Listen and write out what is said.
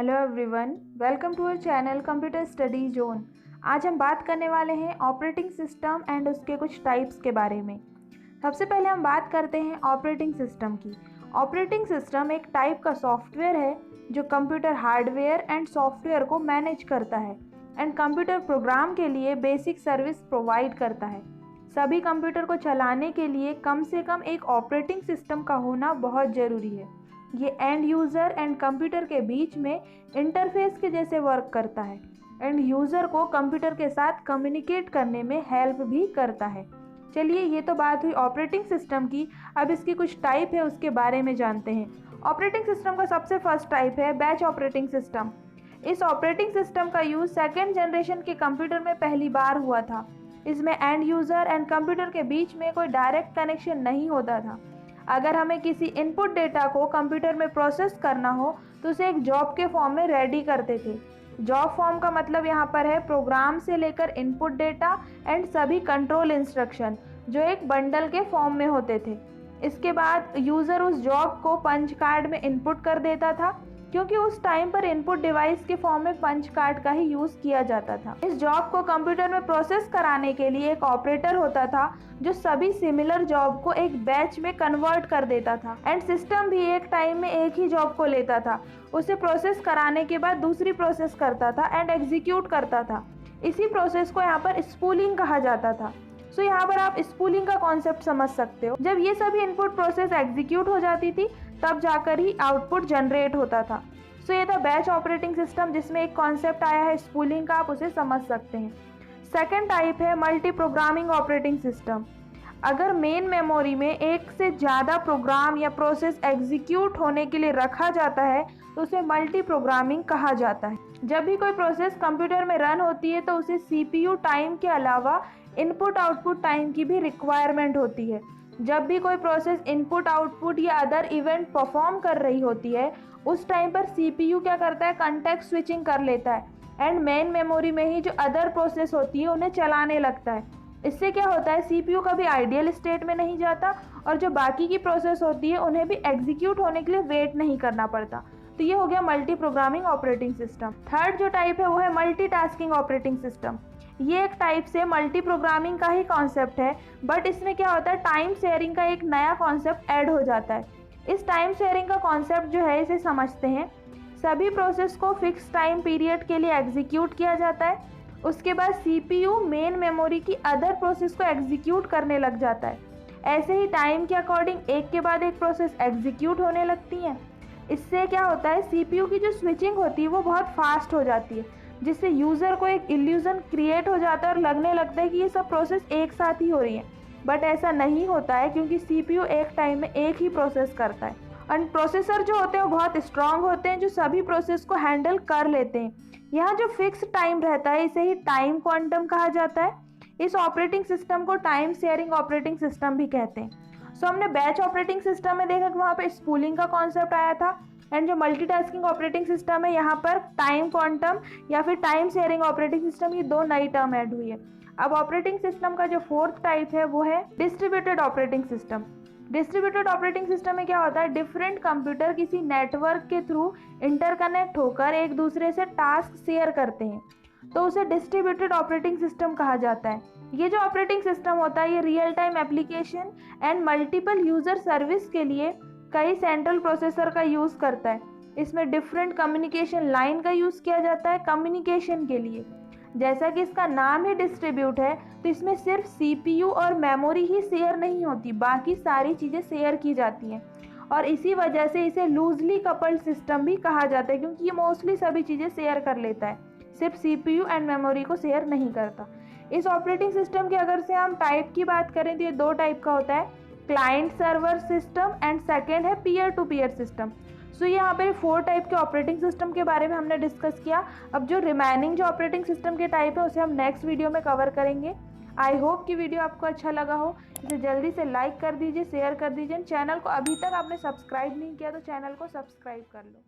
Hello everyone, welcome to our channel computer study zone. आज हम बात करने वाले हैं ऑपरेटिंग सिस्टम एंड उसके कुछ टाइप्स के बारे में। सबसे पहले हम बात करते हैं ऑपरेटिंग सिस्टम की। ऑपरेटिंग सिस्टम एक टाइप का सॉफ्टवेयर है जो कंप्यूटर हार्डवेयर एंड सॉफ्टवेयर को मैनेज करता है एंड कंप्यूटर प्रोग्राम के लिए बेसिक सर्विस प्रोवाइड करता है। सभी कंप्यूटर को चलाने के लिए कम से कम एक ऑपरेटिंग सिस्टम का होना बहुत ज़रूरी है। ये एंड यूज़र एंड कंप्यूटर के बीच में इंटरफेस के जैसे वर्क करता है। एंड यूज़र को कंप्यूटर के साथ कम्युनिकेट करने में हेल्प भी करता है। चलिए, ये तो बात हुई ऑपरेटिंग सिस्टम की। अब इसकी कुछ टाइप है, उसके बारे में जानते हैं। ऑपरेटिंग सिस्टम का सबसे फर्स्ट टाइप है बैच ऑपरेटिंग सिस्टम। इस ऑपरेटिंग सिस्टम का यूज़ सेकेंड जनरेशन के कंप्यूटर में पहली बार हुआ था। इसमें एंड यूज़र एंड कंप्यूटर के बीच में कोई डायरेक्ट कनेक्शन नहीं होता था। अगर हमें किसी इनपुट डेटा को कंप्यूटर में प्रोसेस करना हो तो उसे एक जॉब के फॉर्म में रेडी करते थे। जॉब फॉर्म का मतलब यहाँ पर है प्रोग्राम से लेकर इनपुट डेटा एंड सभी कंट्रोल इंस्ट्रक्शन, जो एक बंडल के फॉर्म में होते थे। इसके बाद यूज़र उस जॉब को पंच कार्ड में इनपुट कर देता था, क्योंकि उस टाइम पर इनपुट डिवाइस के फॉर्म में पंच कार्ड का ही यूज़ किया जाता था। इस जॉब को कंप्यूटर में प्रोसेस कराने के लिए एक ऑपरेटर होता था जो सभी सिमिलर जॉब को एक बैच में कन्वर्ट कर देता था। एंड सिस्टम भी एक टाइम में एक ही जॉब को लेता था, उसे प्रोसेस कराने के बाद दूसरी प्रोसेस करता था एंड एग्जीक्यूट करता था। इसी प्रोसेस को यहाँ पर स्पूलिंग कहा जाता था। सो यहाँ पर आप स्पूलिंग का कॉन्सेप्ट समझ सकते हो। जब ये सभी इनपुट प्रोसेस एग्जीक्यूट हो जाती थी तब जाकर ही आउटपुट जनरेट होता था। सो ये था बैच ऑपरेटिंग सिस्टम, जिसमें एक कॉन्सेप्ट आया है स्पूलिंग का, आप उसे समझ सकते हैं। सेकेंड टाइप है मल्टी प्रोग्रामिंग ऑपरेटिंग सिस्टम। अगर मेन मेमोरी में एक से ज़्यादा प्रोग्राम या प्रोसेस एग्जीक्यूट होने के लिए रखा जाता है तो उसे मल्टी प्रोग्रामिंग कहा जाता है। जब भी कोई प्रोसेस कंप्यूटर में रन होती है तो उसे सीपीयू टाइम के अलावा इनपुट आउटपुट टाइम की भी रिक्वायरमेंट होती है। जब भी कोई प्रोसेस इनपुट आउटपुट या अदर इवेंट परफॉर्म कर रही होती है उस टाइम पर सीपीयू क्या करता है, कॉन्टेक्स्ट स्विचिंग कर लेता है एंड मेन मेमोरी में ही जो अदर प्रोसेस होती है उन्हें चलाने लगता है। इससे क्या होता है, सीपीयू कभी आइडियल स्टेट में नहीं जाता और जो बाकी की प्रोसेस होती है उन्हें भी एग्जीक्यूट होने के लिए वेट नहीं करना पड़ता। तो ये हो गया multi programming operating system. Third जो टाइप है वो है मल्टीटास्किंग ऑपरेटिंग सिस्टम। ये एक टाइप से मल्टी प्रोग्रामिंग का ही कॉन्सेप्ट है, बट इसमें क्या होता है, टाइम शेयरिंग का एक नया कॉन्सेप्ट ऐड हो जाता है। इस टाइम शेयरिंग का कॉन्सेप्ट जो है, इसे समझते हैं। सभी प्रोसेस को फिक्स टाइम पीरियड के लिए एग्जीक्यूट किया जाता है। उसके बाद सीपीयू मेन मेमोरी की अदर प्रोसेस को एग्जीक्यूट करने लग जाता है। ऐसे ही टाइम के अकॉर्डिंग एक के बाद एक प्रोसेस एग्जीक्यूट होने लगती हैं। इससे क्या होता है, सीपीयू की जो स्विचिंग होती है वो बहुत फास्ट हो जाती है, जिससे यूज़र को एक इल्यूजन क्रिएट हो जाता है और लगने लगता है कि ये सब प्रोसेस एक साथ ही हो रही है। बट ऐसा नहीं होता है, क्योंकि सीपीयू एक टाइम में एक ही प्रोसेस करता है। एंड प्रोसेसर जो होते हैं वो बहुत स्ट्रांग होते हैं, जो सभी प्रोसेस को हैंडल कर लेते हैं। यहाँ जो फिक्स टाइम रहता है इसे ही टाइम क्वांटम कहा जाता है। इस ऑपरेटिंग सिस्टम को टाइम शेयरिंग ऑपरेटिंग सिस्टम भी कहते हैं। सो हमने बैच ऑपरेटिंग सिस्टम में देखा कि वहाँ पे स्पूलिंग का कॉन्सेप्ट आया था। एंड जो मल्टीटास्किंग ऑपरेटिंग सिस्टम है, यहाँ पर टाइम क्वांटम या फिर टाइम शेयरिंग ऑपरेटिंग सिस्टम, ये दो नई टर्म ऐड हुई है। अब ऑपरेटिंग सिस्टम का जो फोर्थ टाइप है वो है distributed operating system. Distributed operating system में क्या होता है, डिफरेंट कंप्यूटर किसी नेटवर्क के थ्रू इंटरकनेक्ट होकर एक दूसरे से टास्क शेयर करते हैं, तो उसे डिस्ट्रीब्यूटेड ऑपरेटिंग सिस्टम कहा जाता है। ये जो ऑपरेटिंग सिस्टम होता है ये real time application and multiple user service के लिए कई सेंट्रल प्रोसेसर का यूज़ करता है। इसमें डिफरेंट कम्युनिकेशन लाइन का यूज़ किया जाता है कम्युनिकेशन के लिए। जैसा कि इसका नाम ही डिस्ट्रीब्यूट है, तो इसमें सिर्फ सीपीयू और मेमोरी ही शेयर नहीं होती, बाकी सारी चीज़ें शेयर की जाती हैं। और इसी वजह से इसे लूजली कपल्ड सिस्टम भी कहा जाता है, क्योंकि ये मोस्टली सभी चीज़ें शेयर कर लेता है, सिर्फ सीपीयू एंड मेमोरी को शेयर नहीं करता। इस ऑपरेटिंग सिस्टम की अगर से हम टाइप की बात करें तो ये दो टाइप का होता है, client server system and second है पीयर टू पीयर सिस्टम। सो यहाँ पर 4 टाइप के ऑपरेटिंग सिस्टम के बारे में हमने डिस्कस किया। अब जो रिमेनिंग जो ऑपरेटिंग सिस्टम के टाइप है उसे हम नेक्स्ट वीडियो में कवर करेंगे। आई होप कि वीडियो आपको अच्छा लगा हो। इसे जल्दी से लाइक कर दीजिए, शेयर कर दीजिए। चैनल को अभी तक आपने सब्सक्राइब नहीं किया तो चैनल को सब्सक्राइब कर लो।